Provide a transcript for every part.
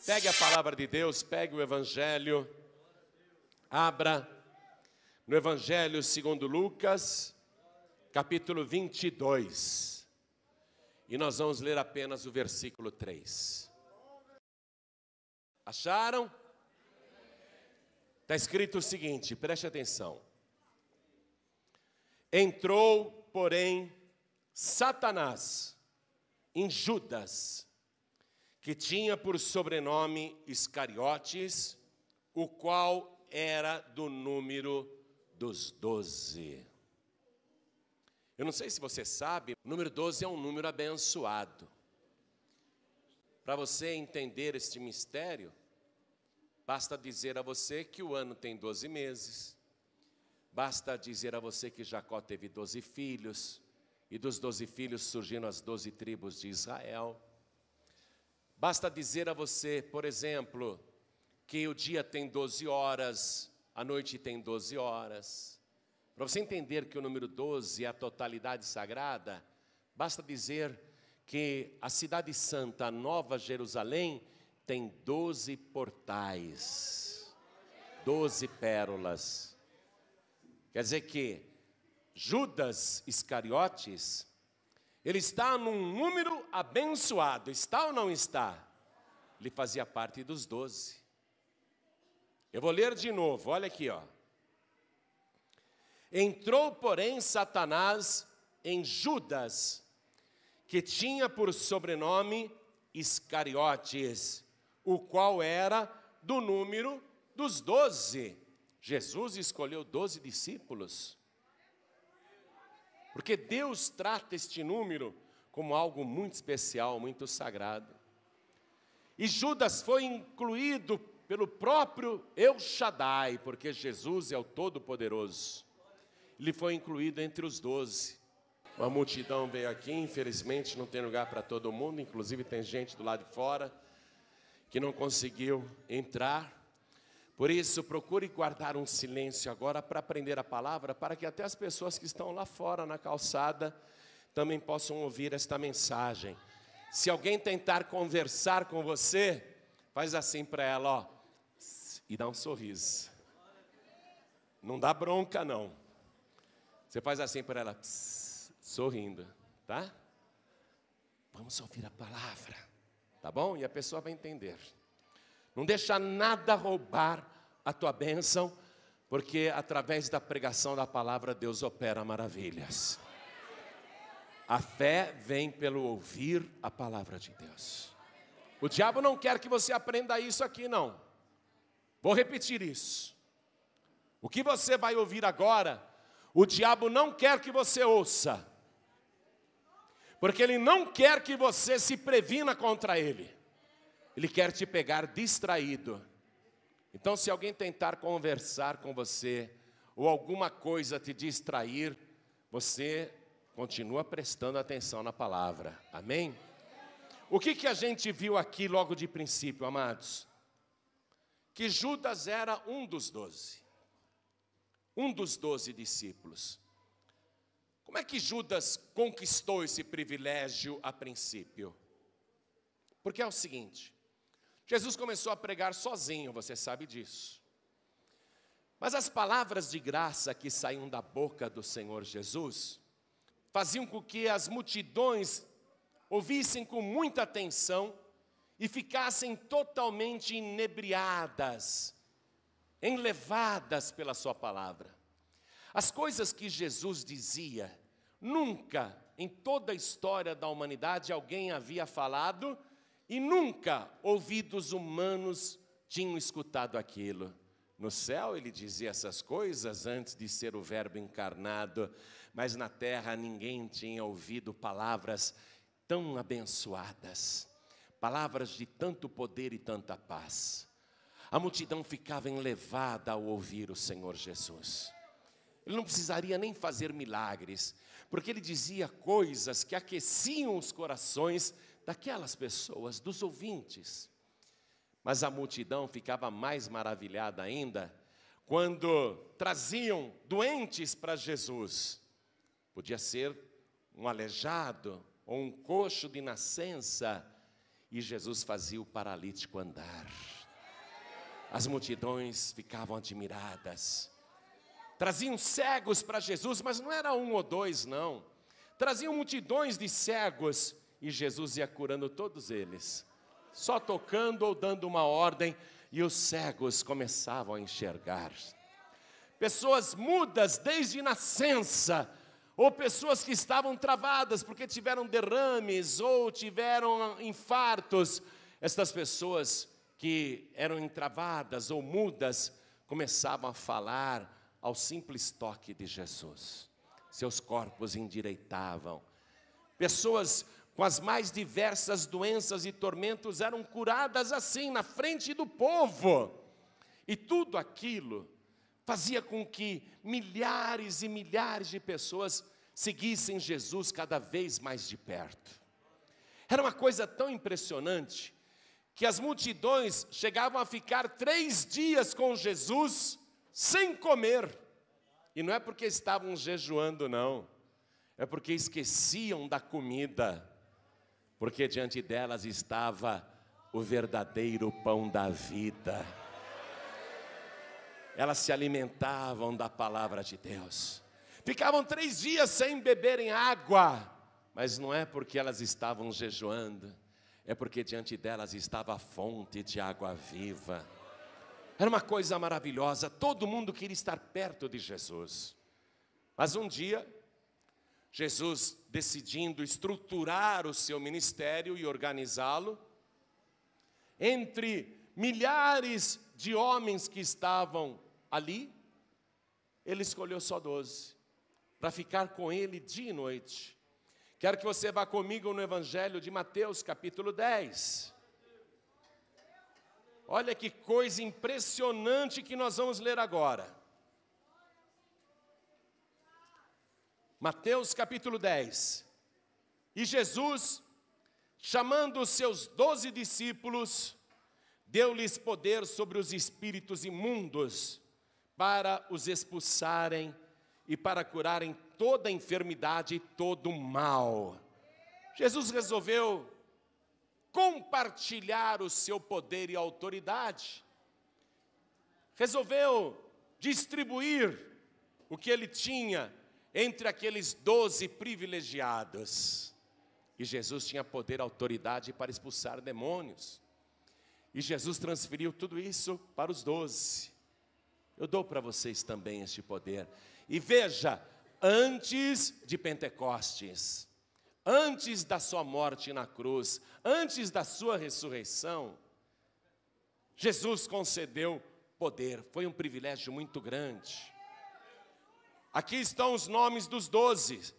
Pegue a palavra de Deus, pegue o Evangelho, abra no Evangelho segundo Lucas, capítulo 22. E nós vamos ler apenas o versículo 3. Acharam? Está escrito o seguinte, preste atenção. Entrou, porém, Satanás em Judas, que tinha por sobrenome Iscariotes, o qual era do número dos 12. Eu não sei se você sabe, o número 12 é um número abençoado. Para você entender este mistério, basta dizer a você que o ano tem 12 meses, basta dizer a você que Jacó teve 12 filhos, e dos 12 filhos surgiram as 12 tribos de Israel. Basta dizer a você, por exemplo, que o dia tem 12 horas, a noite tem 12 horas. Para você entender que o número 12 é a totalidade sagrada, basta dizer que a cidade santa, a Nova Jerusalém, tem 12 portais, 12 pérolas. Quer dizer que Judas Iscariotes, ele está num número abençoado, está ou não está? Ele fazia parte dos 12. Eu vou ler de novo, olha aqui, ó. Entrou, porém, Satanás em Judas, que tinha por sobrenome Iscariotes, o qual era do número dos 12. Jesus escolheu 12 discípulos. Porque Deus trata este número como algo muito especial, muito sagrado. E Judas foi incluído pelo próprio El Shaddai, porque Jesus é o Todo-Poderoso. Ele foi incluído entre os 12. Uma multidão veio aqui, infelizmente não tem lugar para todo mundo, inclusive tem gente do lado de fora que não conseguiu entrar. Por isso, procure guardar um silêncio agora para aprender a palavra, para que até as pessoas que estão lá fora na calçada também possam ouvir esta mensagem. Se alguém tentar conversar com você, faz assim para ela, ó, e dá um sorriso. Não dá bronca, não. Você faz assim para ela, sorrindo, tá? Vamos ouvir a palavra, tá bom? E a pessoa vai entender. Não deixa nada roubar a tua bênção, porque através da pregação da palavra Deus opera maravilhas. A fé vem pelo ouvir a palavra de Deus. O diabo não quer que você aprenda isso aqui, não. Vou repetir isso. O que você vai ouvir agora, o diabo não quer que você ouça. Porque ele não quer que você se previna contra ele. Ele quer te pegar distraído. Então, se alguém tentar conversar com você, ou alguma coisa te distrair, você continua prestando atenção na palavra. Amém? O que a gente viu aqui logo de princípio, amados? Que Judas era um dos 12. Um dos 12 discípulos. Como é que Judas conquistou esse privilégio a princípio? Porque é o seguinte, Jesus começou a pregar sozinho, você sabe disso. Mas as palavras de graça que saíam da boca do Senhor Jesus faziam com que as multidões ouvissem com muita atenção e ficassem totalmente inebriadas, enlevadas pela sua palavra. As coisas que Jesus dizia, nunca em toda a história da humanidade alguém havia falado e nunca ouvidos humanos tinham escutado aquilo. No céu ele dizia essas coisas antes de ser o verbo encarnado, mas na terra ninguém tinha ouvido palavras tão abençoadas, palavras de tanto poder e tanta paz. A multidão ficava enlevada ao ouvir o Senhor Jesus. Ele não precisaria nem fazer milagres, porque ele dizia coisas que aqueciam os corações daquelas pessoas, dos ouvintes. Mas a multidão ficava mais maravilhada ainda quando traziam doentes para Jesus. Podia ser um aleijado ou um coxo de nascença. e Jesus fazia o paralítico andar. As multidões ficavam admiradas. Traziam cegos para Jesus, mas não era um ou dois, não. Traziam multidões de cegos e Jesus ia curando todos eles, só tocando ou dando uma ordem, e os cegos começavam a enxergar. Pessoas mudas desde nascença, ou pessoas que estavam travadas porque tiveram derrames ou tiveram infartos. Estas pessoas que eram entravadas ou mudas começavam a falar ao simples toque de Jesus. Seus corpos endireitavam. Pessoas com as mais diversas doenças e tormentos eram curadas assim, na frente do povo. E tudo aquilo fazia com que milhares e milhares de pessoas seguissem Jesus cada vez mais de perto. Era uma coisa tão impressionante que as multidões chegavam a ficar 3 dias com Jesus sem comer. E não é porque estavam jejuando, não. É porque esqueciam da comida. Porque diante delas estava o verdadeiro pão da vida. Elas se alimentavam da palavra de Deus. Ficavam 3 dias sem beberem água. Mas não é porque elas estavam jejuando. É porque diante delas estava a fonte de água viva. Era uma coisa maravilhosa. Todo mundo queria estar perto de Jesus. Mas um dia, Jesus, decidindo estruturar o seu ministério e organizá-lo, entre milhares de homens que estavam ali, ele escolheu só 12, para ficar com ele dia e noite. Quero que você vá comigo no Evangelho de Mateus, capítulo 10. Olha que coisa impressionante que nós vamos ler agora. Mateus capítulo 10. E Jesus, chamando os seus 12 discípulos, deu-lhes poder sobre os espíritos imundos, para os expulsarem e para curarem toda enfermidade e todo mal. Jesus resolveu compartilhar o seu poder e autoridade. Resolveu distribuir o que ele tinha entre aqueles 12 privilegiados. E Jesus tinha poder e autoridade para expulsar demônios. E Jesus transferiu tudo isso para os 12. Eu dou para vocês também este poder. E veja, antes de Pentecostes, antes da sua morte na cruz, antes da sua ressurreição, Jesus concedeu poder. Foi um privilégio muito grande. Aqui estão os nomes dos 12.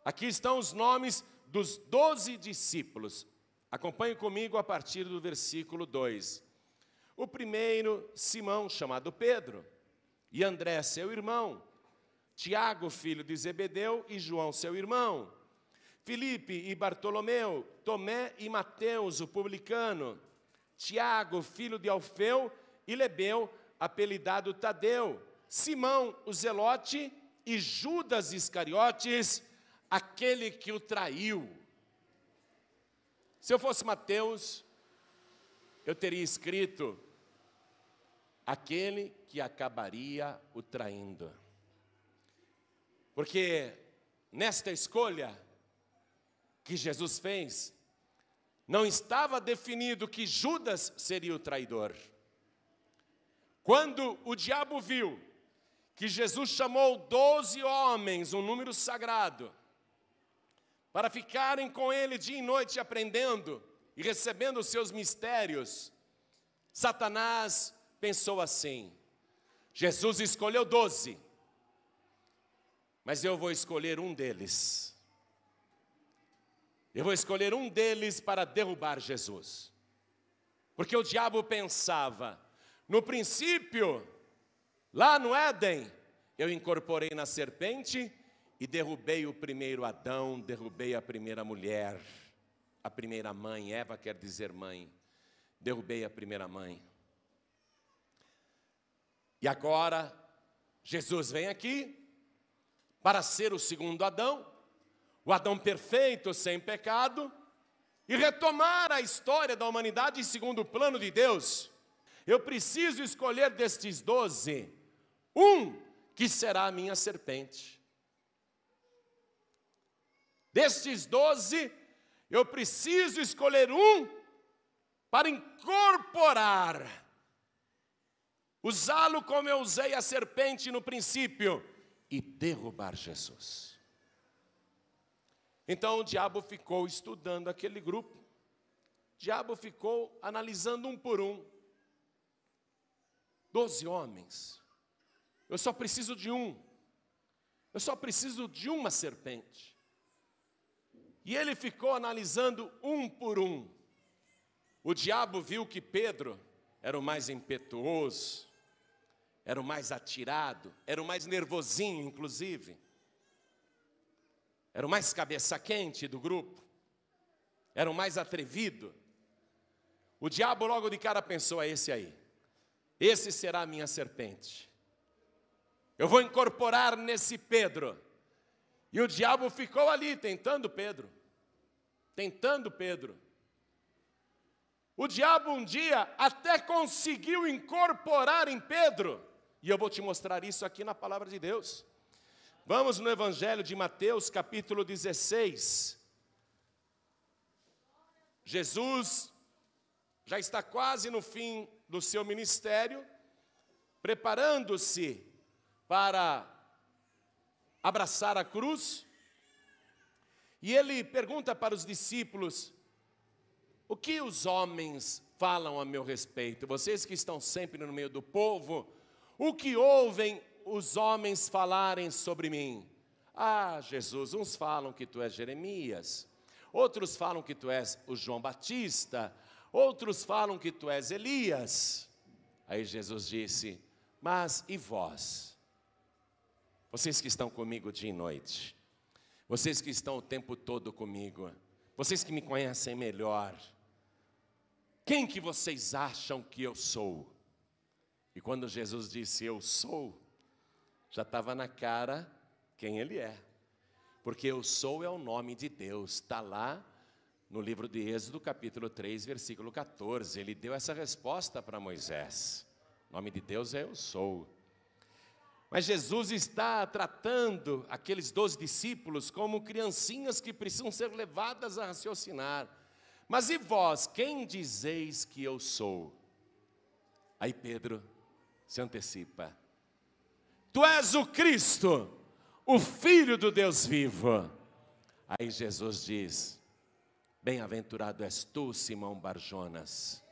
Aqui estão os nomes dos 12 discípulos. Acompanhe comigo a partir do versículo 2. O primeiro, Simão, chamado Pedro, e André, seu irmão, Tiago, filho de Zebedeu, e João, seu irmão, Filipe e Bartolomeu, Tomé e Mateus, o publicano, Tiago, filho de Alfeu, e Lebeu, apelidado Tadeu, Simão, o zelote, e Judas Iscariotes, aquele que o traiu. Se eu fosse Mateus, eu teria escrito aquele que acabaria o traindo. Porque nesta escolha que Jesus fez, não estava definido que Judas seria o traidor. Quando o diabo viu que Jesus chamou 12 homens, um número sagrado, para ficarem com ele dia e noite aprendendo e recebendo os seus mistérios, Satanás pensou assim: Jesus escolheu 12, mas eu vou escolher um deles. Eu vou escolher um deles para derrubar Jesus. Porque o diabo pensava, no princípio, lá no Éden, eu incorporei na serpente e derrubei o primeiro Adão, derrubei a primeira mulher, a primeira mãe. Eva quer dizer mãe. Derrubei a primeira mãe. E agora, Jesus vem aqui para ser o segundo Adão, o Adão perfeito, sem pecado, e retomar a história da humanidade segundo o plano de Deus, eu preciso escolher destes 12, um que será a minha serpente. Destes 12, eu preciso escolher um para incorporar, usá-lo como eu usei a serpente no princípio, e derrubar Jesus. Então o diabo ficou estudando aquele grupo, o diabo ficou analisando um por um. 12 homens, eu só preciso de um, eu só preciso de uma serpente. E ele ficou analisando um por um. O diabo viu que Pedro era o mais impetuoso, era o mais atirado, era o mais nervosinho, inclusive. Era o mais cabeça quente do grupo, era o mais atrevido. O diabo logo de cara pensou, é esse aí. Esse será a minha serpente. Eu vou incorporar nesse Pedro. E o diabo ficou ali tentando Pedro. O diabo um dia até conseguiu incorporar em Pedro. E eu vou te mostrar isso aqui na palavra de Deus. Vamos no Evangelho de Mateus, capítulo 16. Jesus já está quase no fim do seu ministério, preparando-se para abraçar a cruz. E ele pergunta para os discípulos, o que os homens falam a meu respeito? Vocês que estão sempre no meio do povo, o que ouvem os homens falarem sobre mim? Ah, Jesus, uns falam que tu és Jeremias, outros falam que tu és o João Batista, outros falam que tu és Elias. Aí Jesus disse, mas e vós? Vocês que estão comigo dia e noite, vocês que estão o tempo todo comigo, vocês que me conhecem melhor, quem que vocês acham que eu sou? E quando Jesus disse, eu sou, já estava na cara quem ele é. Porque eu sou é o nome de Deus, está lá no livro de Êxodo, capítulo 3, versículo 14. Ele deu essa resposta para Moisés. O nome de Deus é eu sou. Mas Jesus está tratando aqueles 12 discípulos como criancinhas que precisam ser levadas a raciocinar. Mas e vós, quem dizeis que eu sou? Aí Pedro se antecipa. Tu és o Cristo, o Filho do Deus vivo. Aí Jesus diz, bem-aventurado és tu, Simão Barjonas,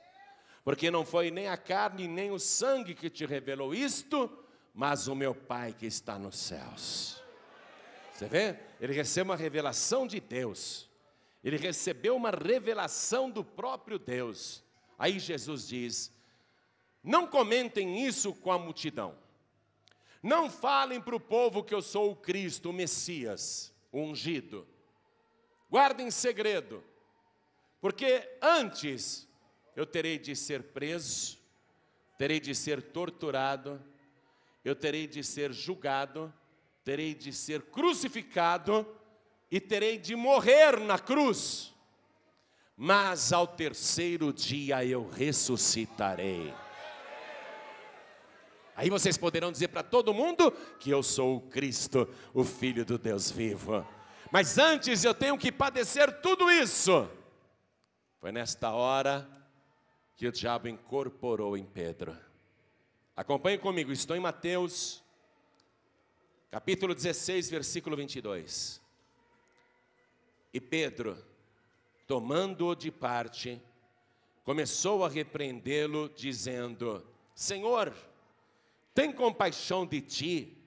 porque não foi nem a carne nem o sangue que te revelou isto, mas o meu Pai que está nos céus. Você vê? Ele recebeu uma revelação de Deus. Ele recebeu uma revelação do próprio Deus. Aí Jesus diz, não comentem isso com a multidão. Não falem para o povo que eu sou o Cristo, o Messias, o ungido. Guardem segredo, porque antes eu terei de ser preso, terei de ser torturado, eu terei de ser julgado, terei de ser crucificado e terei de morrer na cruz. Mas ao terceiro dia eu ressuscitarei. Aí vocês poderão dizer para todo mundo que eu sou o Cristo, o Filho do Deus vivo. Mas antes eu tenho que padecer tudo isso. Foi nesta hora que o diabo incorporou em Pedro. Acompanhe comigo, estou em Mateus, capítulo 16, versículo 22. E Pedro, tomando-o de parte, começou a repreendê-lo, dizendo, Senhor, tem compaixão de ti,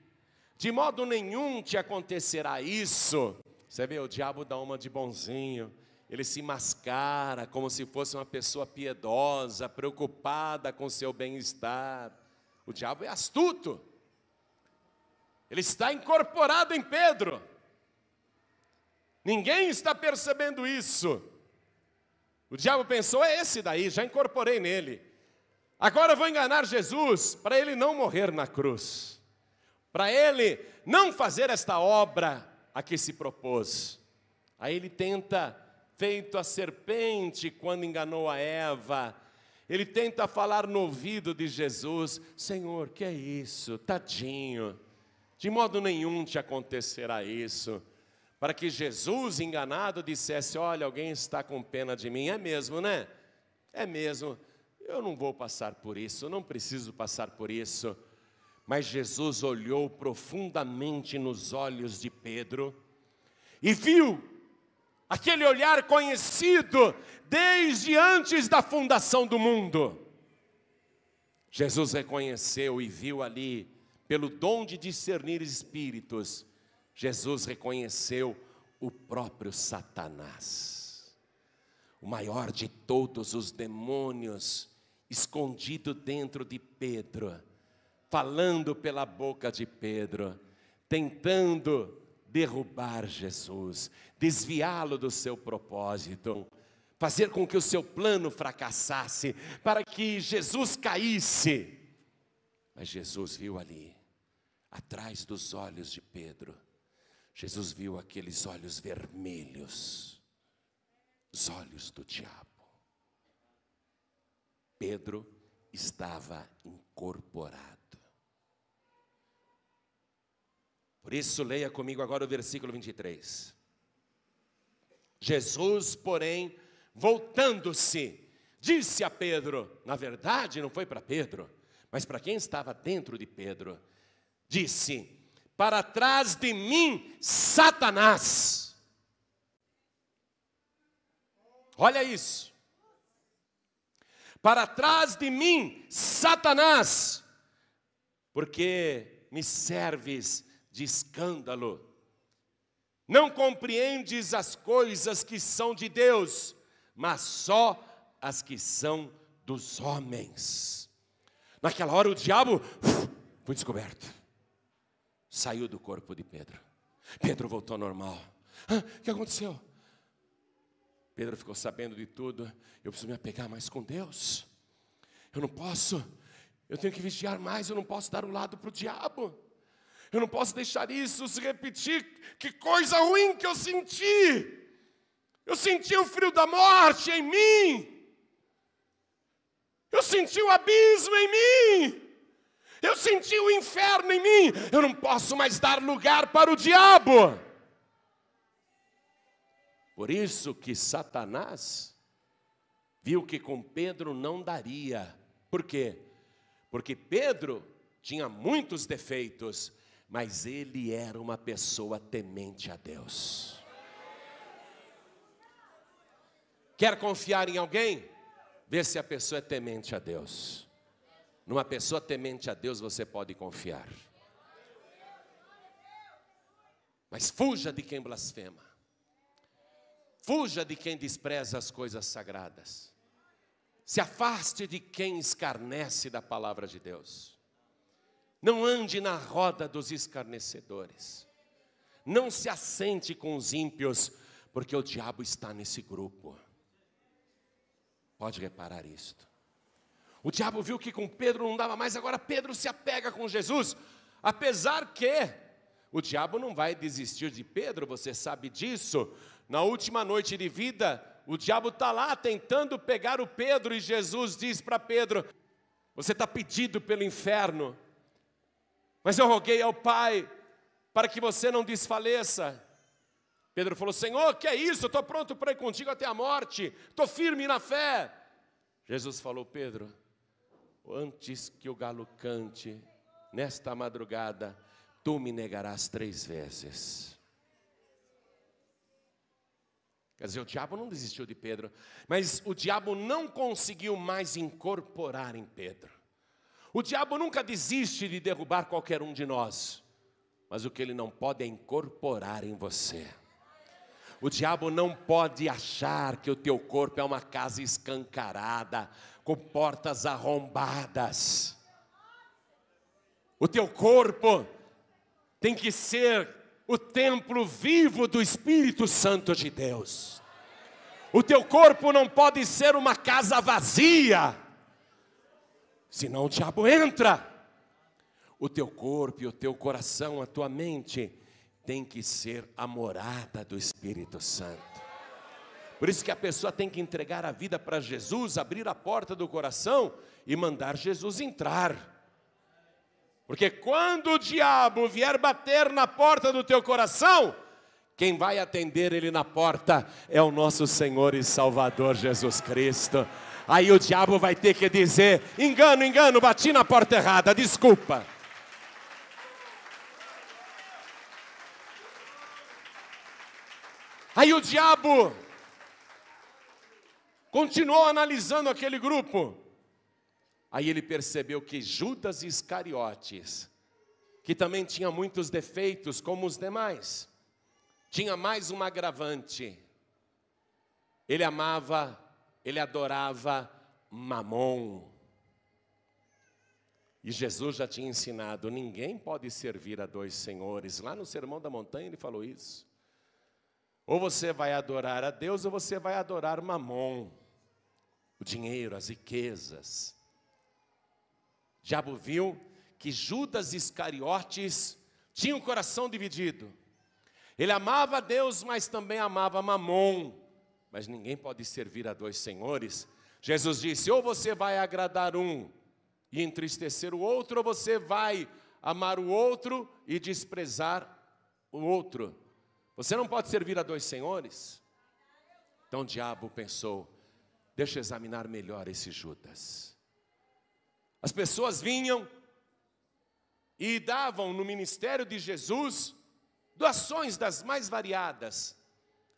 de modo nenhum te acontecerá isso. Você vê, o diabo dá uma de bonzinho, ele se mascara como se fosse uma pessoa piedosa, preocupada com seu bem-estar. O diabo é astuto, ele está incorporado em Pedro, ninguém está percebendo isso. O diabo pensou, é esse daí, já incorporei nele. Agora eu vou enganar Jesus, para ele não morrer na cruz, para ele não fazer esta obra a que se propôs. Aí ele tenta feito a serpente quando enganou a Eva. Ele tenta falar no ouvido de Jesus: Senhor, que é isso? Tadinho, de modo nenhum te acontecerá isso. Para que Jesus, enganado, dissesse: olha, alguém está com pena de mim. É mesmo, né? É mesmo. Eu não vou passar por isso, não preciso passar por isso. Mas Jesus olhou profundamente nos olhos de Pedro e viu aquele olhar conhecido desde antes da fundação do mundo. Jesus reconheceu e viu ali, pelo dom de discernir espíritos, Jesus reconheceu o próprio Satanás, o maior de todos os demônios, escondido dentro de Pedro, falando pela boca de Pedro, tentando derrubar Jesus, desviá-lo do seu propósito, fazer com que o seu plano fracassasse, para que Jesus caísse. Mas Jesus viu ali, atrás dos olhos de Pedro, Jesus viu aqueles olhos vermelhos, os olhos do diabo. Pedro estava incorporado. Por isso, leia comigo agora o versículo 23. Jesus, porém, voltando-se, disse a Pedro, na verdade não foi para Pedro, mas para quem estava dentro de Pedro, disse: para trás de mim, Satanás. Olha isso. Para trás de mim, Satanás, porque me serves de escândalo. Não compreendes as coisas que são de Deus, mas só as que são dos homens. Naquela hora o diabo foi descoberto. Saiu do corpo de Pedro. Pedro voltou ao normal. O que aconteceu? Pedro ficou sabendo de tudo. Eu preciso me apegar mais com Deus. Eu não posso. Eu tenho que vigiar mais. Eu não posso dar o lado para o diabo. Eu não posso deixar isso se repetir. Que coisa ruim que eu senti. Eu senti o frio da morte em mim. Eu senti o abismo em mim. Eu senti o inferno em mim. Eu não posso mais dar lugar para o diabo. Por isso que Satanás viu que com Pedro não daria. Por quê? Porque Pedro tinha muitos defeitos, mas ele era uma pessoa temente a Deus. Quer confiar em alguém? Vê se a pessoa é temente a Deus. Numa pessoa temente a Deus você pode confiar. Mas fuja de quem blasfema. Fuja de quem despreza as coisas sagradas. Se afaste de quem escarnece da palavra de Deus. Não ande na roda dos escarnecedores. Não se assente com os ímpios, porque o diabo está nesse grupo. Pode reparar isto. O diabo viu que com Pedro não dava mais, agora Pedro se apega com Jesus. Apesar que o diabo não vai desistir de Pedro, você sabe disso. Na última noite de vida, o diabo está lá tentando pegar o Pedro, e Jesus diz para Pedro: você está pedido pelo inferno, mas eu roguei ao Pai para que você não desfaleça. Pedro falou: Senhor, que é isso? Eu estou pronto para ir contigo até a morte, estou firme na fé. Jesus falou: Pedro, antes que o galo cante, nesta madrugada, tu me negarás 3 vezes. Quer dizer, o diabo não desistiu de Pedro, mas o diabo não conseguiu mais incorporar em Pedro. O diabo nunca desiste de derrubar qualquer um de nós, mas o que ele não pode é incorporar em você. O diabo não pode achar que o teu corpo é uma casa escancarada, com portas arrombadas. O teu corpo tem que ser o templo vivo do Espírito Santo de Deus. O teu corpo não pode ser uma casa vazia, senão o diabo entra. O teu corpo e o teu coração, a tua mente, tem que ser a morada do Espírito Santo. Por isso que a pessoa tem que entregar a vida para Jesus, abrir a porta do coração e mandar Jesus entrar. Porque quando o diabo vier bater na porta do teu coração, quem vai atender ele na porta é o nosso Senhor e Salvador Jesus Cristo. Aí o diabo vai ter que dizer: engano, engano, bati na porta errada, desculpa. Aí o diabo continuou analisando aquele grupo. Aí ele percebeu que Judas Iscariotes, que também tinha muitos defeitos como os demais, tinha mais um agravante. Ele amava, ele adorava Mamon. E Jesus já tinha ensinado: ninguém pode servir a dois senhores. Lá no Sermão da Montanha ele falou isso. Ou você vai adorar a Deus, ou você vai adorar Mamon, o dinheiro, as riquezas. O diabo viu que Judas Iscariotes tinha um coração dividido. Ele amava a Deus, mas também amava Mamon. Mas ninguém pode servir a dois senhores. Jesus disse: ou você vai agradar um e entristecer o outro, ou você vai amar o outro e desprezar o outro. Você não pode servir a dois senhores. Então o diabo pensou: deixa eu examinar melhor esse Judas. As pessoas vinham e davam no ministério de Jesus doações das mais variadas,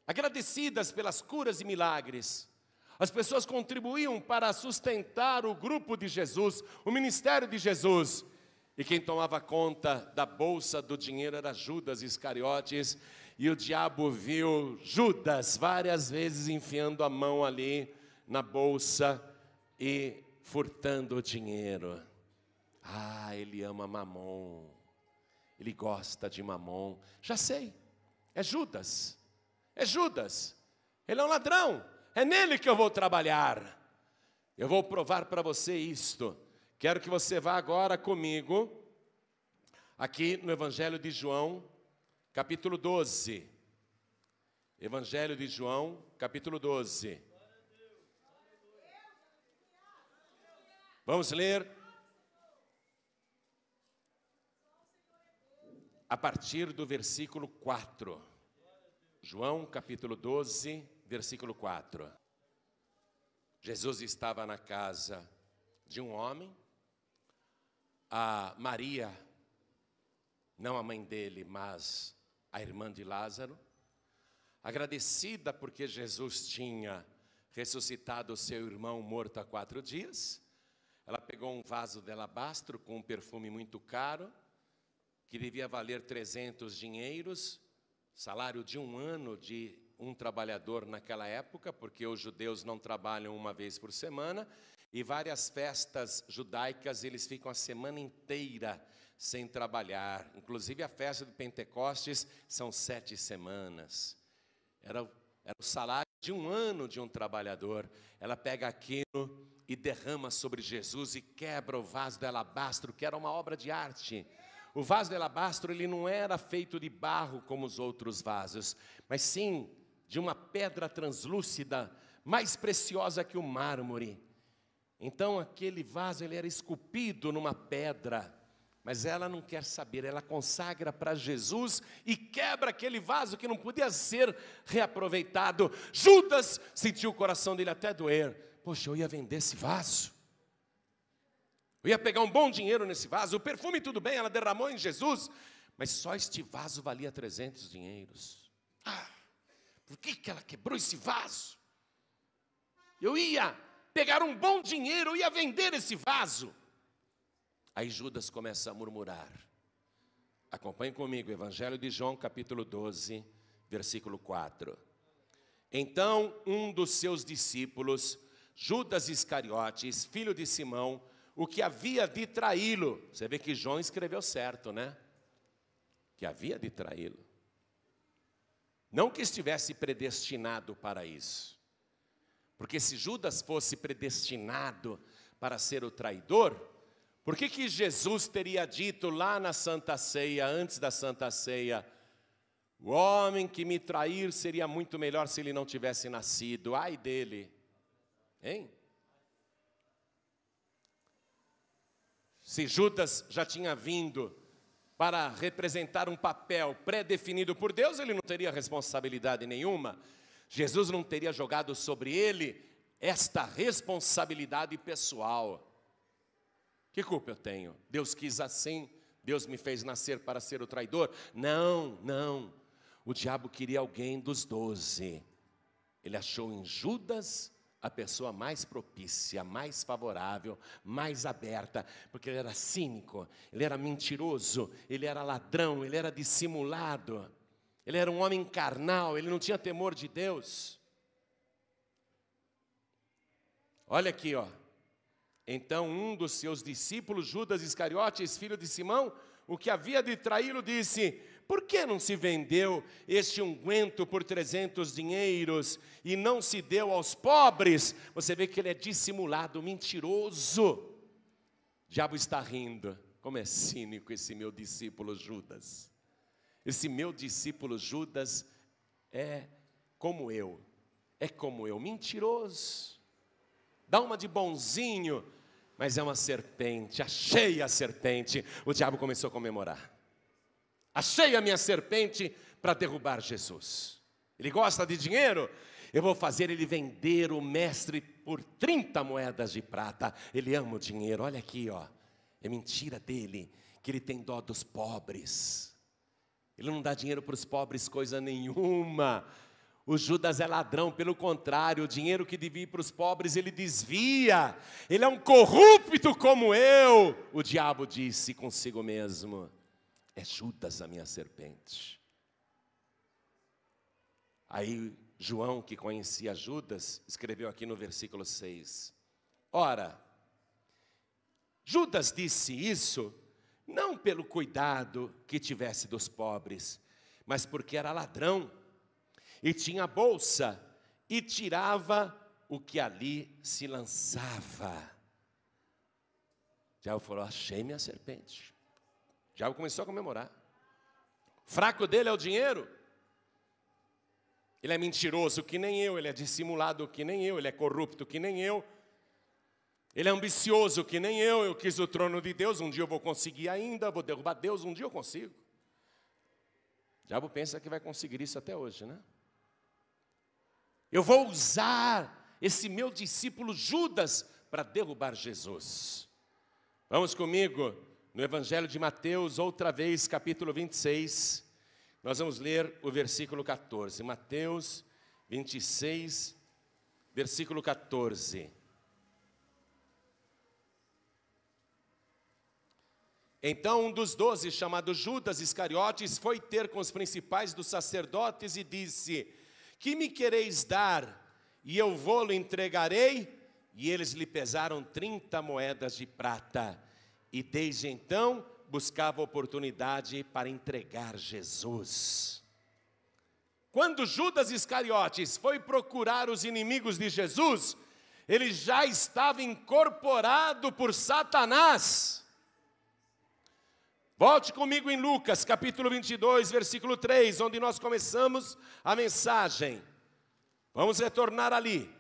agradecidas pelas curas e milagres. As pessoas contribuíam para sustentar o grupo de Jesus, o ministério de Jesus. E quem tomava conta da bolsa do dinheiro era Judas Iscariotes. E o diabo viu Judas várias vezes enfiando a mão ali na bolsa e furtando o dinheiro. Ah, ele ama Mamon. Ele gosta de Mamon. Já sei, é Judas. É Judas. Ele é um ladrão. É nele que eu vou trabalhar. Eu vou provar para você isto. Quero que você vá agora comigo, aqui no Evangelho de João, capítulo 12. Evangelho de João, capítulo 12. Vamos ler a partir do versículo 4. João, capítulo 12, versículo 4. Jesus estava na casa de um homem. A Maria, não a mãe dele, mas a irmã de Lázaro, agradecida porque Jesus tinha ressuscitado o seu irmão morto há 4 dias, ela pegou um vaso de alabastro com um perfume muito caro, que devia valer 300 dinheiros, salário de 1 ano de um trabalhador naquela época, porque os judeus não trabalham uma vez por semana, e várias festas judaicas eles ficam a semana inteira sem trabalhar. Inclusive a festa de Pentecostes são 7 semanas. Era o salário de 1 ano de um trabalhador. Ela pega aquilo e derrama sobre Jesus e quebra o vaso de alabastro, que era uma obra de arte. O vaso de alabastro ele não era feito de barro como os outros vasos, mas sim de uma pedra translúcida, mais preciosa que o mármore. Então aquele vaso ele era esculpido numa pedra, mas ela não quer saber, ela consagra para Jesus e quebra aquele vaso que não podia ser reaproveitado. Judas sentiu o coração dele até doer. Poxa, eu ia vender esse vaso, eu ia pegar um bom dinheiro nesse vaso. O perfume tudo bem, ela derramou em Jesus, mas só este vaso valia 300 dinheiros. Por que ela quebrou esse vaso? Eu ia pegar um bom dinheiro, eu ia vender esse vaso. Aí Judas começa a murmurar. Acompanhe comigo, Evangelho de João, capítulo 12, versículo 4. Então um dos seus discípulos, Judas Iscariotes, filho de Simão, o que havia de traí-lo. Você vê que João escreveu certo, né? Que havia de traí-lo. Não que estivesse predestinado para isso. Porque se Judas fosse predestinado para ser o traidor, por que Jesus teria dito lá na Santa Ceia, antes da Santa Ceia: O homem que me trair seria muito melhor se ele não tivesse nascido. Ai dele. Hein? Se Judas já tinha vindo para representar um papel pré-definido por Deus, ele não teria responsabilidade nenhuma. Jesus não teria jogado sobre ele esta responsabilidade pessoal. Que culpa eu tenho? Deus quis assim, Deus me fez nascer para ser o traidor? Não, não. O diabo queria alguém dos 12. Ele achou em Judas a pessoa mais propícia, mais favorável, mais aberta, porque ele era cínico, ele era mentiroso, ele era ladrão, ele era dissimulado, ele era um homem carnal, ele não tinha temor de Deus. Olha aqui, ó. Então um dos seus discípulos, Judas Iscariotes, filho de Simão, o que havia de traí-lo, disse: por que não se vendeu este unguento por 300 dinheiros e não se deu aos pobres? Você vê que ele é dissimulado, mentiroso. O diabo está rindo. Como é cínico esse meu discípulo Judas. Esse meu discípulo Judas é como eu, mentiroso. Dá uma de bonzinho, mas é uma serpente. Achei a serpente. O diabo começou a comemorar. Achei a minha serpente para derrubar Jesus. Ele gosta de dinheiro? Eu vou fazer ele vender o mestre por 30 moedas de prata. Ele ama o dinheiro. Olha aqui, ó. É mentira dele, que ele tem dó dos pobres. Ele não dá dinheiro para os pobres coisa nenhuma. O Judas é ladrão, pelo contrário, o dinheiro que devia ir para os pobres ele desvia. Ele é um corrupto como eu. O diabo disse consigo mesmo: é Judas a minha serpente. Aí João, que conhecia Judas, escreveu aqui no versículo 6. Ora, Judas disse isso, não pelo cuidado que tivesse dos pobres, mas porque era ladrão, e tinha bolsa, e tirava o que ali se lançava. O diabo falou: achei minha serpente. O diabo começou a comemorar. O fraco dele é o dinheiro. Ele é mentiroso que nem eu, ele é dissimulado que nem eu, ele é corrupto que nem eu. Ele é ambicioso que nem eu quis o trono de Deus, um dia eu vou conseguir ainda, vou derrubar Deus, um dia eu consigo. O diabo pensa que vai conseguir isso até hoje, né? Eu vou usar esse meu discípulo Judas para derrubar Jesus. Vamos comigo no Evangelho de Mateus, outra vez, capítulo 26. Nós vamos ler o versículo 14. Mateus 26, versículo 14. Então um dos 12, chamado Judas Iscariotes, foi ter com os principais dos sacerdotes e disse: que me quereis dar? E eu vou-lo entregarei. E eles lhe pesaram 30 moedas de prata. E desde então buscava oportunidade para entregar Jesus. Quando Judas Iscariotes foi procurar os inimigos de Jesus, ele já estava incorporado por Satanás. Volte comigo em Lucas, capítulo 22, versículo 3, onde nós começamos a mensagem. Vamos retornar ali.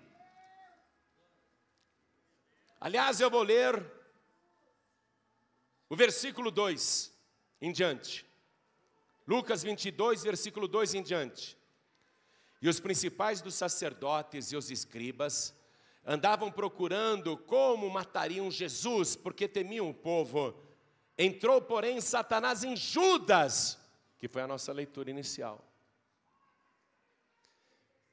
Aliás, eu vou ler o versículo 2 em diante. Lucas 22, versículo 2 em diante. E os principais dos sacerdotes e os escribas andavam procurando como matariam Jesus, porque temiam o povo. Entrou, porém, Satanás em Judas, que foi a nossa leitura inicial,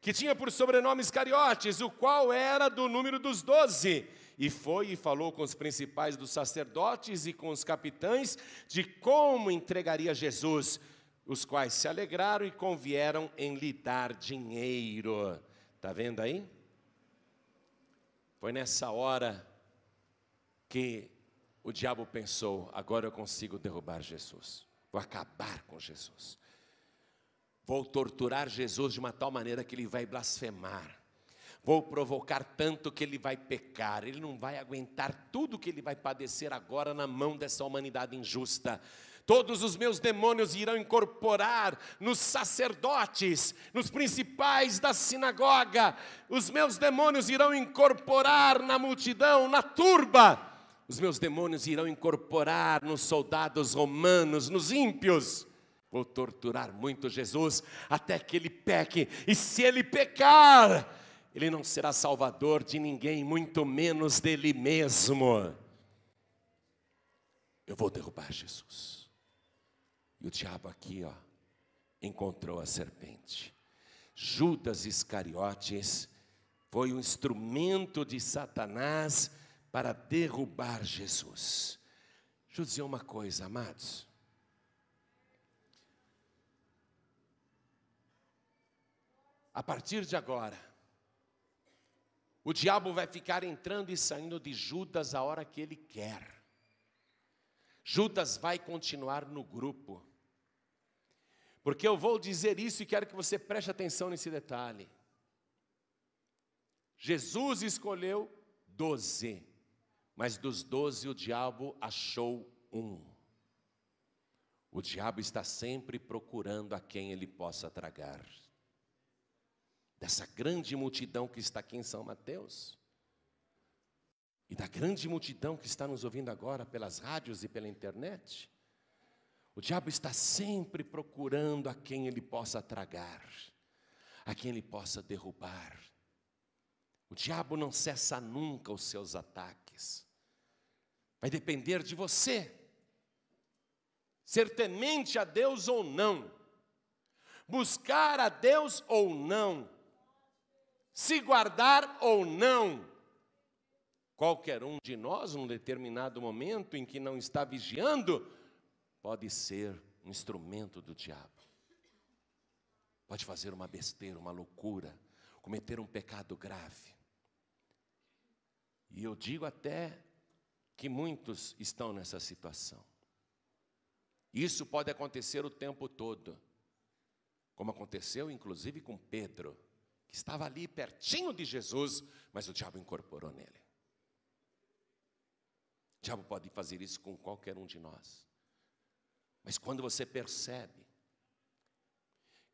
que tinha por sobrenome Iscariotes, o qual era do número dos 12. E foi e falou com os principais dos sacerdotes e com os capitães de como entregaria Jesus, os quais se alegraram e convieram em lhe dar dinheiro. Está vendo aí? Foi nessa hora que o diabo pensou: agora eu consigo derrubar Jesus, vou acabar com Jesus, vou torturar Jesus de uma tal maneira que ele vai blasfemar, vou provocar tanto que ele vai pecar, ele não vai aguentar tudo que ele vai padecer agora na mão dessa humanidade injusta. Todos os meus demônios irão incorporar nos sacerdotes, nos principais da sinagoga. Os meus demônios irão incorporar na multidão, na turba. Os meus demônios irão incorporar nos soldados romanos, nos ímpios. Vou torturar muito Jesus até que ele peque. E se ele pecar, ele não será salvador de ninguém, muito menos dele mesmo. Eu vou derrubar Jesus. E o diabo aqui, encontrou a serpente. Judas Iscariotes foi um instrumento de Satanás para derrubar Jesus. Deixa eu dizer uma coisa, amados. A partir de agora, o diabo vai ficar entrando e saindo de Judas a hora que ele quer. Judas vai continuar no grupo. Porque eu vou dizer isso e quero que você preste atenção nesse detalhe. Jesus escolheu 12, mas dos 12 o diabo achou um. O diabo está sempre procurando a quem ele possa tragar. Dessa grande multidão que está aqui em São Mateus, e da grande multidão que está nos ouvindo agora pelas rádios e pela internet, o diabo está sempre procurando a quem ele possa tragar, a quem ele possa derrubar. O diabo não cessa nunca os seus ataques. Vai depender de você, ser temente a Deus ou não, buscar a Deus ou não, se guardar ou não. Qualquer um de nós, num determinado momento em que não está vigiando, pode ser um instrumento do diabo. Pode fazer uma besteira, uma loucura, cometer um pecado grave. E eu digo até que muitos estão nessa situação. Isso pode acontecer o tempo todo, como aconteceu inclusive com Pedro, que estava ali pertinho de Jesus, mas o diabo incorporou nele. O diabo pode fazer isso com qualquer um de nós. Mas quando você percebe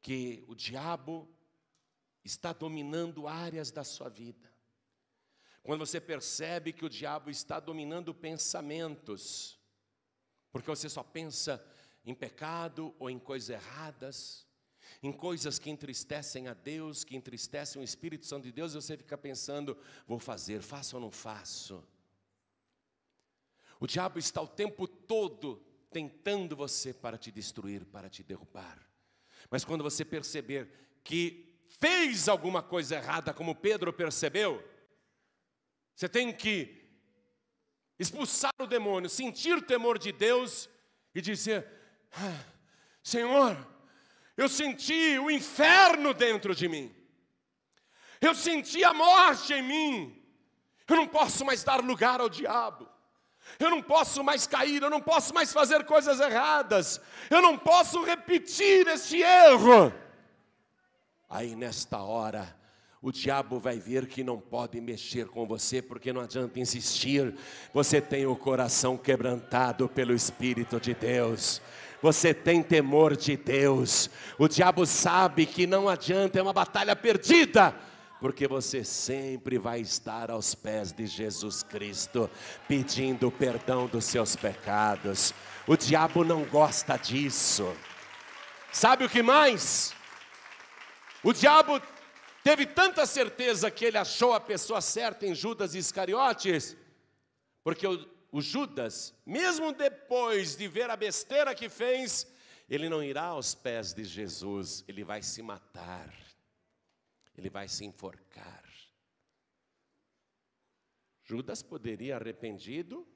que o diabo está dominando áreas da sua vida, quando você percebe que o diabo está dominando pensamentos, porque você só pensa em pecado ou em coisas erradas, em coisas que entristecem a Deus, que entristecem o Espírito Santo de Deus, e você fica pensando, vou fazer, faço ou não faço? O diabo está o tempo todo tentando você para te destruir, para te derrubar. Mas quando você perceber que fez alguma coisa errada, como Pedro percebeu, você tem que expulsar o demônio, sentir o temor de Deus e dizer, Senhor, eu senti o inferno dentro de mim. Eu senti a morte em mim. Eu não posso mais dar lugar ao diabo. Eu não posso mais cair, eu não posso mais fazer coisas erradas. Eu não posso repetir este erro. Aí nesta hora, o diabo vai ver que não pode mexer com você, porque não adianta insistir. Você tem o coração quebrantado pelo Espírito de Deus. Você tem temor de Deus. O diabo sabe que não adianta, é uma batalha perdida, porque você sempre vai estar aos pés de Jesus Cristo, pedindo perdão dos seus pecados. O diabo não gosta disso. Sabe o que mais? O diabo teve tanta certeza que ele achou a pessoa certa em Judas Iscariotes, porque o Judas, mesmo depois de ver a besteira que fez, ele não irá aos pés de Jesus, ele vai se matar. Ele vai se enforcar. Judas poderia, arrependido,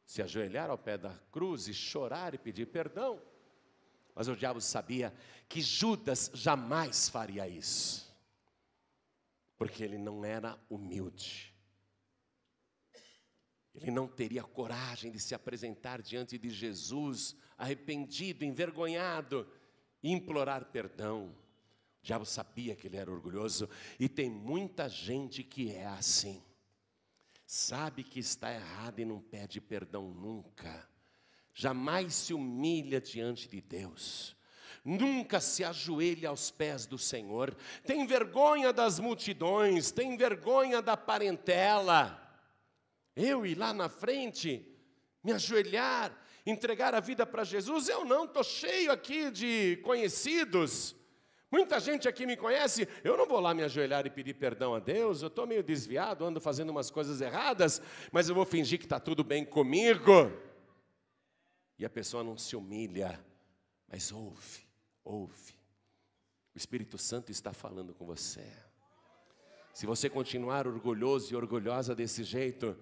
se ajoelhar ao pé da cruz e chorar e pedir perdão. Mas o diabo sabia que Judas jamais faria isso, porque ele não era humilde. Ele não teria coragem de se apresentar diante de Jesus, arrependido, envergonhado, e implorar perdão. O diabo sabia que ele era orgulhoso, e tem muita gente que é assim. Sabe que está errado e não pede perdão nunca. jamais se humilha diante de Deus, nunca se ajoelha aos pés do Senhor, tem vergonha das multidões, tem vergonha da parentela. Eu ir lá na frente, me ajoelhar, entregar a vida para Jesus? Eu não, estou cheio aqui de conhecidos. Muita gente aqui me conhece, eu não vou lá me ajoelhar e pedir perdão a Deus, eu estou meio desviado, ando fazendo umas coisas erradas, mas eu vou fingir que está tudo bem comigo. E a pessoa não se humilha, mas ouve. O Espírito Santo está falando com você. Se você continuar orgulhoso e orgulhosa desse jeito,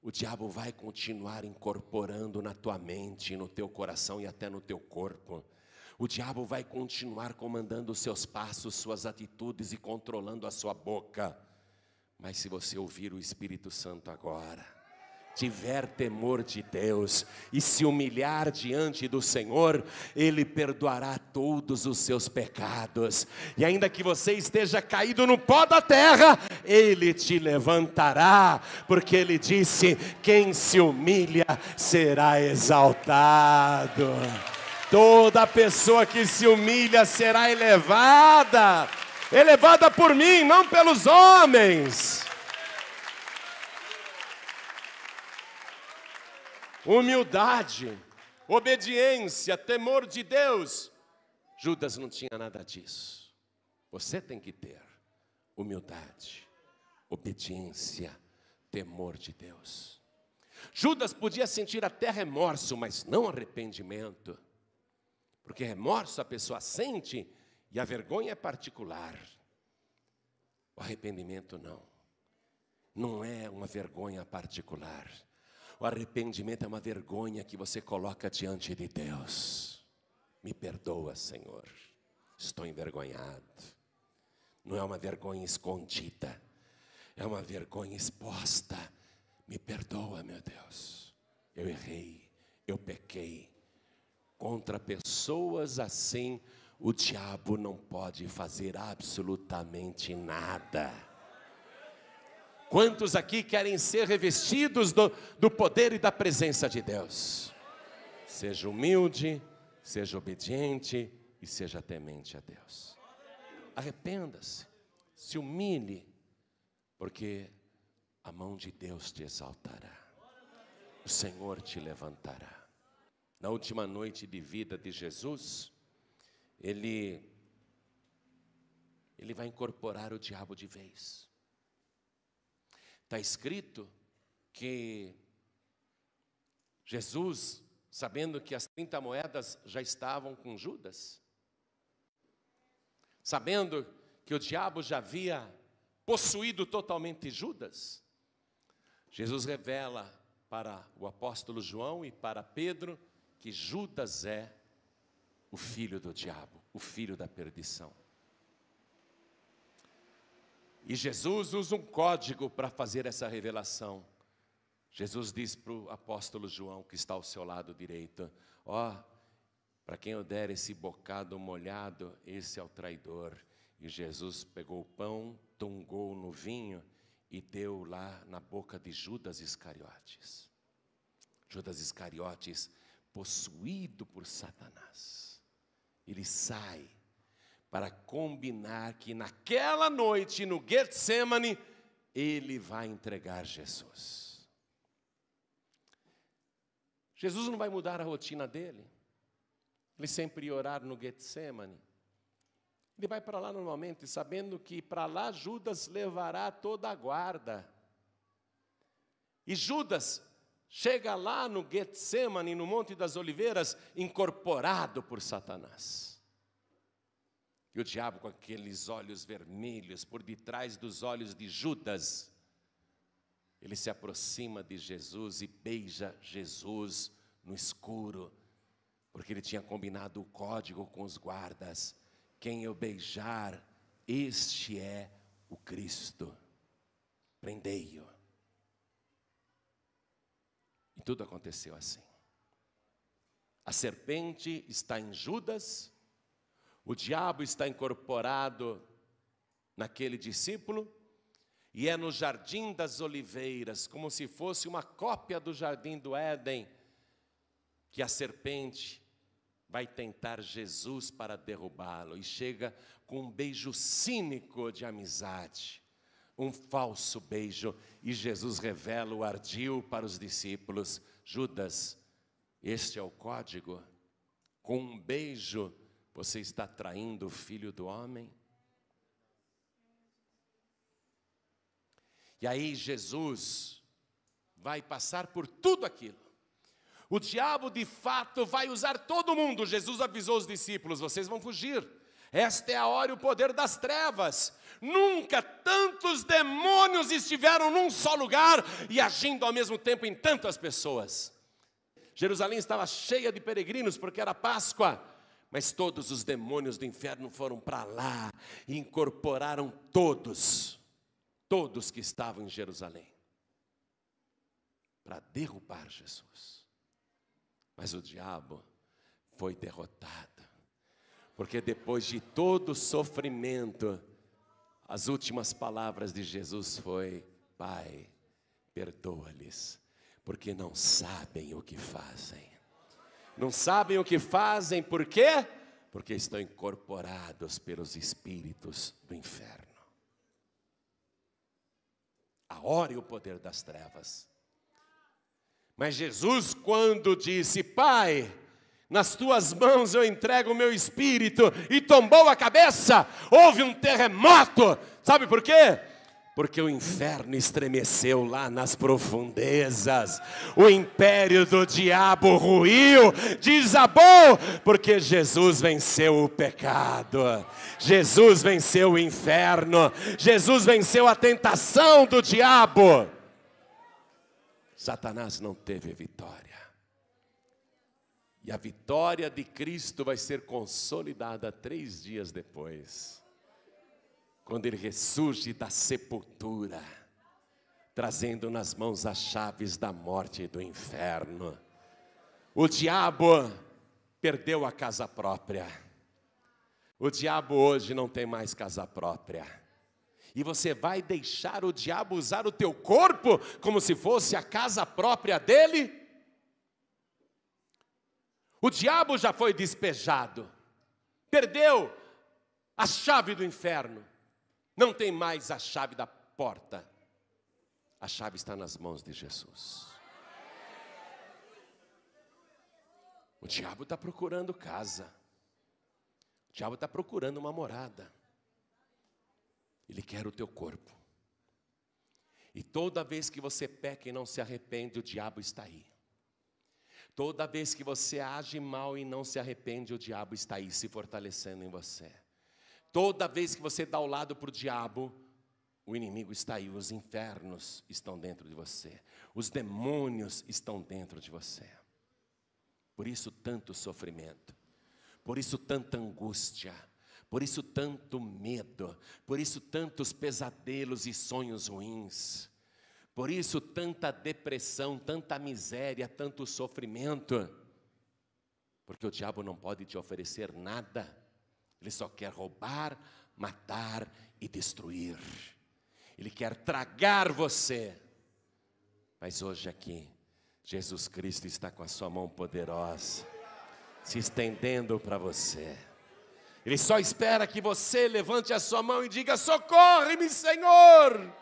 o diabo vai continuar incorporando na tua mente, no teu coração e até no teu corpo. O diabo vai continuar comandando os seus passos, suas atitudes e controlando a sua boca. Mas se você ouvir o Espírito Santo agora, tiver temor de Deus e se humilhar diante do Senhor, Ele perdoará todos os seus pecados. E ainda que você esteja caído no pó da terra, Ele te levantará, porque Ele disse: quem se humilha será exaltado. Toda pessoa que se humilha será elevada, elevada por mim, não pelos homens. Humildade, obediência, temor de Deus. Judas não tinha nada disso. Você tem que ter humildade, obediência, temor de Deus. Judas podia sentir até remorso, mas não arrependimento. Porque remorso a pessoa sente e a vergonha é particular. O arrependimento não. Não é uma vergonha particular. O arrependimento é uma vergonha que você coloca diante de Deus. Me perdoa, Senhor. Estou envergonhado. Não é uma vergonha escondida. É uma vergonha exposta. Me perdoa, meu Deus. Eu errei. Eu pequei. Contra pessoas assim, o diabo não pode fazer absolutamente nada. Quantos aqui querem ser revestidos do poder e da presença de Deus? Seja humilde, seja obediente e seja temente a Deus. Arrependa-se, se humilhe, porque a mão de Deus te exaltará. O Senhor te levantará. Na última noite de vida de Jesus, ele vai incorporar o diabo de vez. Está escrito que Jesus, sabendo que as 30 moedas já estavam com Judas, sabendo que o diabo já havia possuído totalmente Judas, Jesus revela para o apóstolo João e para Pedro que Judas é o filho do diabo, o filho da perdição. E Jesus usa um código para fazer essa revelação. Jesus diz para o apóstolo João, que está ao seu lado direito: ó, para quem eu der esse bocado molhado, esse é o traidor. E Jesus pegou o pão, tungou no vinho e deu lá na boca de Judas Iscariotes. Judas Iscariotes, possuído por Satanás, ele sai para combinar que naquela noite no Getsemane ele vai entregar Jesus. Jesus não vai mudar a rotina dele. Ele sempre ia orar no Getsemane. Ele vai para lá normalmente, sabendo que para lá Judas levará toda a guarda. E Judas chega lá no Getsemane, no Monte das Oliveiras, incorporado por Satanás. E o diabo, com aqueles olhos vermelhos por detrás dos olhos de Judas, ele se aproxima de Jesus e beija Jesus no escuro, porque ele tinha combinado o código com os guardas: quem eu beijar, este é o Cristo, prendei-o. E tudo aconteceu assim. A serpente está em Judas, o diabo está incorporado naquele discípulo, e é no Jardim das Oliveiras, como se fosse uma cópia do Jardim do Éden, que a serpente vai tentar Jesus para derrubá-lo, e chega com um beijo cínico de amizade, um falso beijo, e Jesus revela o ardil para os discípulos: Judas, este é o código? Com um beijo você está traindo o Filho do Homem? E aí Jesus vai passar por tudo aquilo. O diabo de fato vai usar todo mundo. Jesus avisou os discípulos: vocês vão fugir. Esta é a hora e o poder das trevas. Nunca tantos demônios estiveram num só lugar e agindo ao mesmo tempo em tantas pessoas. Jerusalém estava cheia de peregrinos porque era Páscoa, mas todos os demônios do inferno foram para lá e incorporaram todos que estavam em Jerusalém, para derrubar Jesus. Mas o diabo foi derrotado, porque depois de todo o sofrimento, as últimas palavras de Jesus foi: Pai, perdoa-lhes, porque não sabem o que fazem. Não sabem o que fazem, por quê? Porque estão incorporados pelos espíritos do inferno. A hora e o poder das trevas. Mas Jesus, quando disse: Pai, nas tuas mãos eu entrego o meu espírito, e tombou a cabeça, houve um terremoto. Sabe por quê? Porque o inferno estremeceu lá nas profundezas. O império do diabo ruiu, desabou, porque Jesus venceu o pecado. Jesus venceu o inferno. Jesus venceu a tentação do diabo. Satanás não teve vitória. E a vitória de Cristo vai ser consolidada 3 dias depois, quando Ele ressurge da sepultura, trazendo nas mãos as chaves da morte e do inferno. O diabo perdeu a casa própria. O diabo hoje não tem mais casa própria. E você vai deixar o diabo usar o teu corpo como se fosse a casa própria dele? O diabo já foi despejado, perdeu a chave do inferno. Não tem mais a chave da porta. A chave está nas mãos de Jesus. O diabo está procurando casa. O diabo está procurando uma morada. Ele quer o teu corpo. E toda vez que você peca e não se arrepende, o diabo está aí. Toda vez que você age mal e não se arrepende, o diabo está aí se fortalecendo em você. Toda vez que você dá o lado para o diabo, o inimigo está aí. Os infernos estão dentro de você. Os demônios estão dentro de você. Por isso tanto sofrimento. Por isso tanta angústia. Por isso tanto medo. Por isso tantos pesadelos e sonhos ruins. Por isso tanta depressão, tanta miséria, tanto sofrimento. Porque o diabo não pode te oferecer nada. Ele só quer roubar, matar e destruir. Ele quer tragar você. Mas hoje aqui, Jesus Cristo está com a sua mão poderosa, se estendendo para você. Ele só espera que você levante a sua mão e diga: socorre-me, Senhor.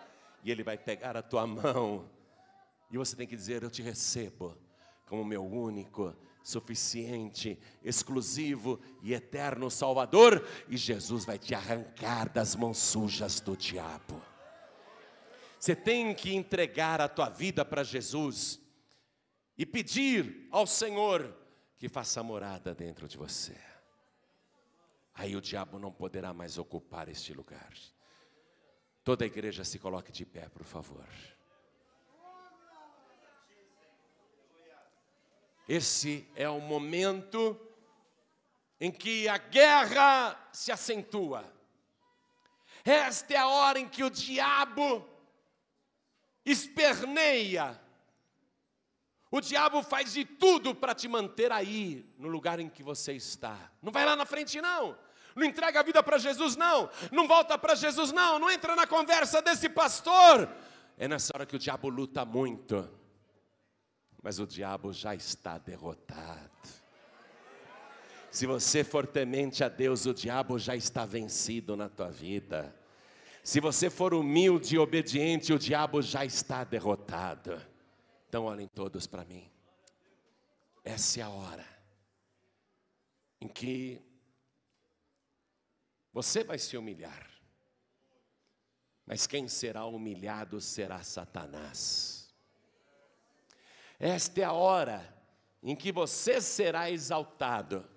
E Ele vai pegar a tua mão. E você tem que dizer: eu te recebo como meu único, suficiente, exclusivo e eterno Salvador. E Jesus vai te arrancar das mãos sujas do diabo. Você tem que entregar a tua vida para Jesus e pedir ao Senhor que faça morada dentro de você. Aí o diabo não poderá mais ocupar este lugar. Toda a igreja se coloque de pé, por favor. Esse é o momento em que a guerra se acentua. Esta é a hora em que o diabo esperneia. O diabo faz de tudo para te manter aí, no lugar em que você está. Não vai lá na frente não. Não entrega a vida para Jesus não. Não volta para Jesus não. Não entra na conversa desse pastor. É nessa hora que o diabo luta muito. mas o diabo já está derrotado. Se você for temente a Deus, o diabo já está vencido na tua vida. Se você for humilde e obediente, o diabo já está derrotado. Então olhem todos para mim. Essa é a hora em que você vai se humilhar. Mas quem será humilhado será Satanás. Esta é a hora em que você será exaltado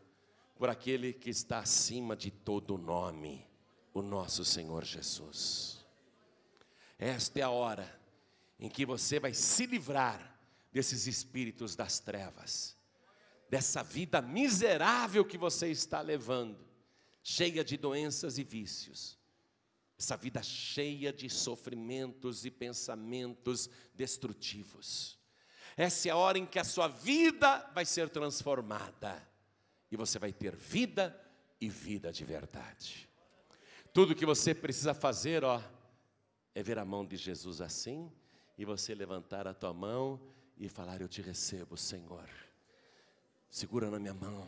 por aquele que está acima de todo nome, o nosso Senhor Jesus. Esta é a hora em que você vai se livrar desses espíritos das trevas, dessa vida miserável que você está levando, cheia de doenças e vícios, essa vida cheia de sofrimentos e pensamentos destrutivos. Essa é a hora em que a sua vida vai ser transformada, e você vai ter vida e vida de verdade. Tudo que você precisa fazer, é ver a mão de Jesus assim, e você levantar a tua mão e falar: eu te recebo, Senhor. Segura na minha mão.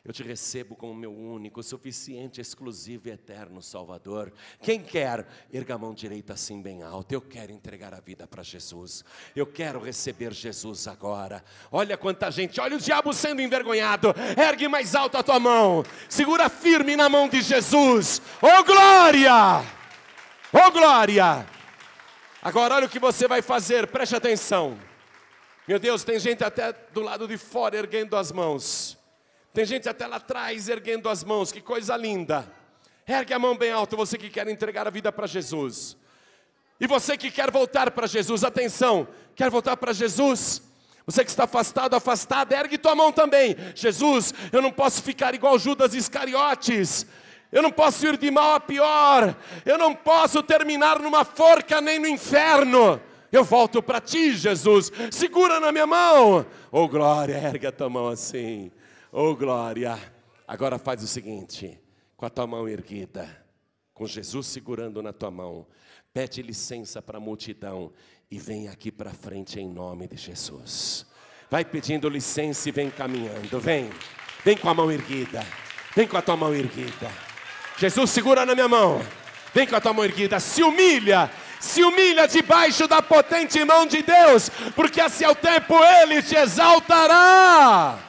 Eu te recebo como meu único, suficiente, exclusivo e eterno Salvador. Quem quer, erga a mão direita assim bem alta. Eu quero entregar a vida para Jesus. Eu quero receber Jesus agora. Olha quanta gente, olha o diabo sendo envergonhado. Ergue mais alto a tua mão. Segura firme na mão de Jesus. Oh glória! Oh glória! Agora olha o que você vai fazer, preste atenção. Meu Deus, tem gente até do lado de fora erguendo as mãos. Tem gente até lá atrás erguendo as mãos, que coisa linda. Ergue a mão bem alta, você que quer entregar a vida para Jesus. E você que quer voltar para Jesus, atenção, quer voltar para Jesus? Você que está afastado, afastada, ergue tua mão também. Jesus, eu não posso ficar igual Judas Iscariotes. Eu não posso ir de mal a pior. Eu não posso terminar numa forca nem no inferno. Eu volto para ti, Jesus. Segura na minha mão. Oh glória, ergue a tua mão assim. Oh glória, agora faz o seguinte, com a tua mão erguida, com Jesus segurando na tua mão, pede licença para a multidão e vem aqui para frente em nome de Jesus. Vai pedindo licença e vem caminhando, vem com a mão erguida, vem com a tua mão erguida. Jesus segura na minha mão, vem com a tua mão erguida, se humilha debaixo da potente mão de Deus, porque assim é o tempo, Ele te exaltará.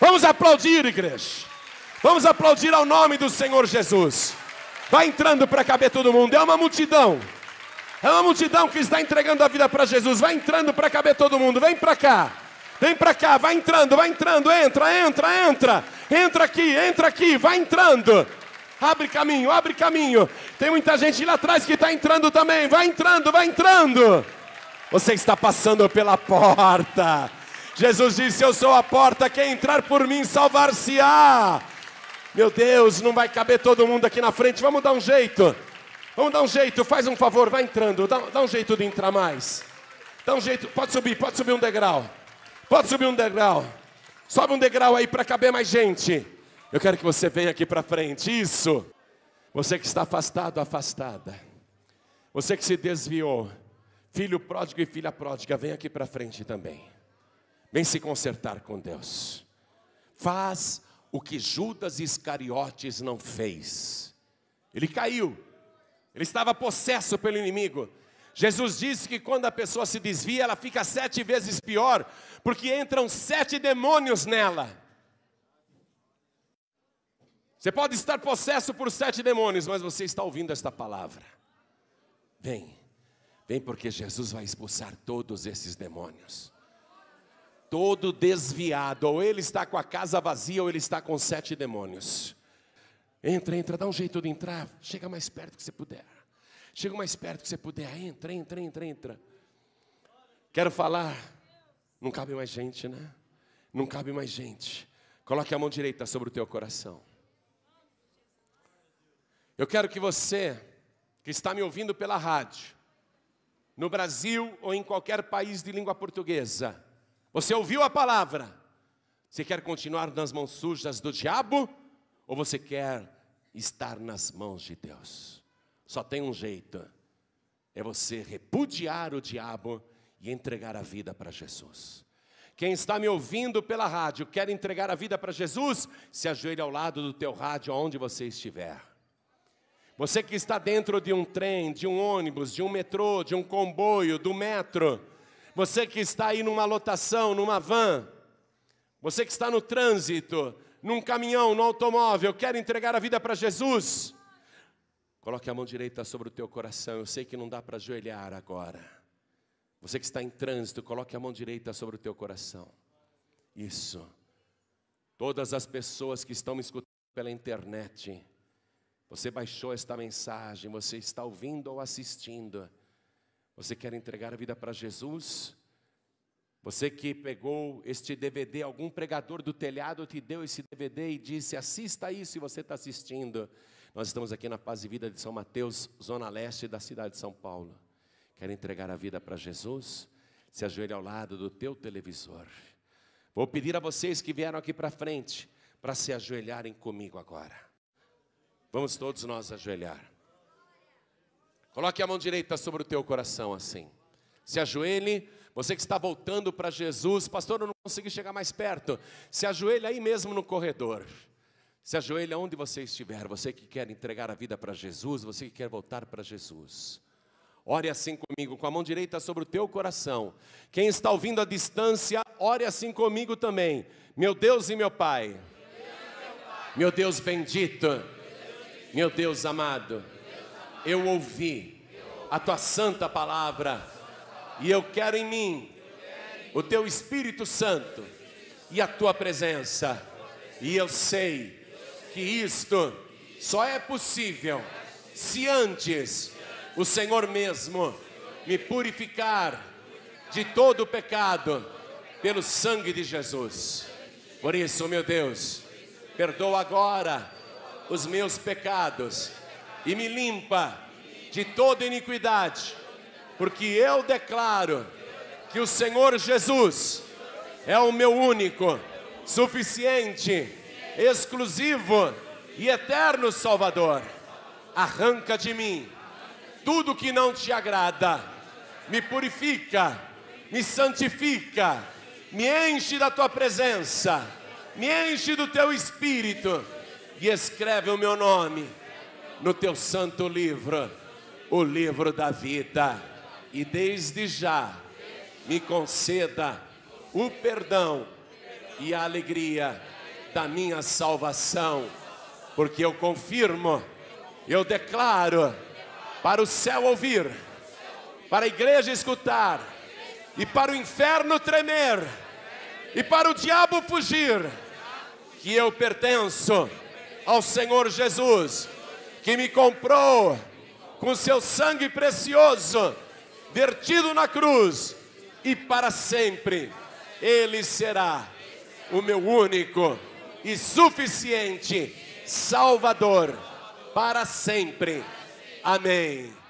Vamos aplaudir, igreja. Vamos aplaudir ao nome do Senhor Jesus. Vai entrando para caber todo mundo. É uma multidão. É uma multidão que está entregando a vida para Jesus. Vai entrando para caber todo mundo. Vem para cá. Vem para cá. Vai entrando. Entra. Entra aqui. Vai entrando. Abre caminho. Tem muita gente lá atrás que está entrando também. Vai entrando. Você está passando pela porta. Jesus disse: eu sou a porta, quem entrar por mim salvar-se-á. Meu Deus, não vai caber todo mundo aqui na frente. Vamos dar um jeito, faz um favor, vai entrando, dá um jeito de entrar mais. Dá um jeito, pode subir um degrau. Sobe um degrau aí para caber mais gente. Eu quero que você venha aqui para frente, isso. Você que está afastado, afastada. Você que se desviou, filho pródigo e filha pródiga, vem aqui para frente também. Vem se consertar com Deus. Faz o que Judas Iscariotes não fez. Ele caiu. Ele estava possesso pelo inimigo. Jesus disse que quando a pessoa se desvia, ela fica 7 vezes pior, porque entram 7 demônios nela. Você pode estar possesso por 7 demônios, mas você está ouvindo esta palavra. Vem porque Jesus vai expulsar todos esses demônios. Todo desviado, ou ele está com a casa vazia, ou ele está com 7 demônios. Entra, dá um jeito de entrar. Chega mais perto que você puder. Entra. Quero falar. Não cabe mais gente, né? Não cabe mais gente. Coloque a mão direita sobre o teu coração. Eu quero que você, que está me ouvindo pela rádio, no Brasil ou em qualquer país de língua portuguesa, você ouviu a palavra? Você quer continuar nas mãos sujas do diabo? Ou você quer estar nas mãos de Deus? Só tem um jeito. É você repudiar o diabo e entregar a vida para Jesus. Quem está me ouvindo pela rádio, quer entregar a vida para Jesus, se ajoelhe ao lado do teu rádio, onde você estiver. Você que está dentro de um trem, de um ônibus, de um metrô, de um comboio, do metro, você que está aí numa lotação, numa van, você que está no trânsito, num caminhão, no automóvel, quer entregar a vida para Jesus, coloque a mão direita sobre o teu coração. Eu sei que não dá para ajoelhar agora. Você que está em trânsito, coloque a mão direita sobre o teu coração. Isso. Todas as pessoas que estão me escutando pela internet, você baixou esta mensagem, você está ouvindo ou assistindo. Você quer entregar a vida para Jesus? Você que pegou este DVD, algum pregador do telhado te deu esse DVD e disse, assista isso, e você está assistindo. Nós estamos aqui na Paz e Vida de São Mateus, zona leste da cidade de São Paulo. Quer entregar a vida para Jesus? Se ajoelhe ao lado do teu televisor. Vou pedir a vocês que vieram aqui para frente, para se ajoelharem comigo agora. Vamos todos nós ajoelhar. Coloque a mão direita sobre o teu coração assim. Se ajoelhe. Você que está voltando para Jesus, pastor, eu não consegui chegar mais perto. Se ajoelhe aí mesmo no corredor. Se ajoelhe onde você estiver. Você que quer entregar a vida para Jesus, você que quer voltar para Jesus. Ore assim comigo, com a mão direita sobre o teu coração. Quem está ouvindo à distância, ore assim comigo também. Meu Deus e meu Pai, meu Deus bendito, meu Deus amado, eu ouvi a tua santa palavra e eu quero em mim o teu Espírito Santo e a tua presença. E eu sei que isto só é possível se antes o Senhor mesmo me purificar de todo o pecado pelo sangue de Jesus. Por isso, meu Deus, perdoa agora os meus pecados e me limpa de toda iniquidade, porque eu declaro que o Senhor Jesus é o meu único, suficiente, exclusivo e eterno Salvador. Arranca de mim tudo que não te agrada, me purifica, me santifica, me enche da tua presença, me enche do teu Espírito e escreve o meu nome no teu santo livro, o livro da vida. E desde já me conceda o perdão e a alegria da minha salvação, porque eu confirmo, eu declaro, para o céu ouvir, para a igreja escutar, e para o inferno tremer, e para o diabo fugir, que eu pertenço ao Senhor Jesus, que me comprou com seu sangue precioso, vertido na cruz, e para sempre Ele será o meu único e suficiente Salvador, para sempre. Amém.